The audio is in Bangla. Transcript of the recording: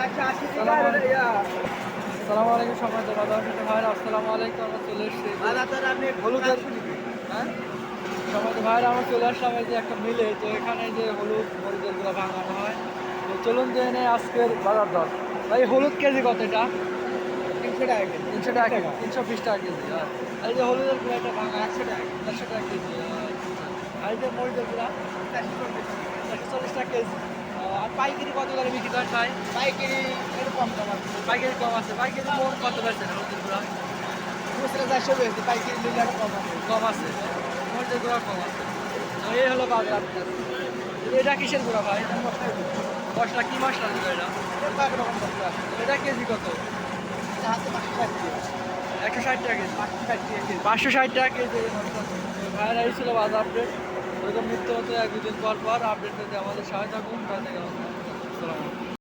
আসসালামু আলাইকুম সম্মানিত বাজার ভাইরা, আসসালামু আলাইকুম। আমরা চলে এসেছি হলুদের, হ্যাঁ সম্মানিত ভাইরা, আমরা চলে আসলাম এই যে একটা মিলে। তো এখানে যে হলুদ মরিচের গুলো ভাঙানো হয়। তো চলুন জেনে নেই আজকের বাজার দর। ভাই হলুদ কেজি কত এটা? 300 টাকা কেজি। 300 টাকা, 320 টাকা কেজি। আর এই যে হলুদের গুলো এটা ভাঙা 100 টাকা। 100 টাকা কেজি। আর এই যে মরিচের গুলা 140 টাকা কেজি। আর পাইকারি কত করে বিক্রি করেন ভাই? পাইকারি একটু কম দাম আছে। পাইকারি কম আছে। পাইকারি মোট কত পাইছেন হলুদের গুলা? খুচরা 400 বেশি, পাইকারি নিলে একটু কম আছে। কম আছে, মরিচের গুঁড়া কম আছে। তো এই হলো বাজার। এটা কিসের গুঁড়া ভাই? মশলা কি মশলা দিল এটা? কয়েক রকম মশলা আছে। এটা কেজি কত? এটা হাতে 560 টাকা। 160 টাকা কেজি। 560 টাকা কেজি। 560 টাকা কেজি এই মশলা। তো ভাইয়েরা এই ছিল বাজার আপডেট। ওইরকম নিত্য হতে এক দুদিন পর পর আপডেট পেতে আমাদের সহায়তা করুন। আসসালামু আলাইকুম।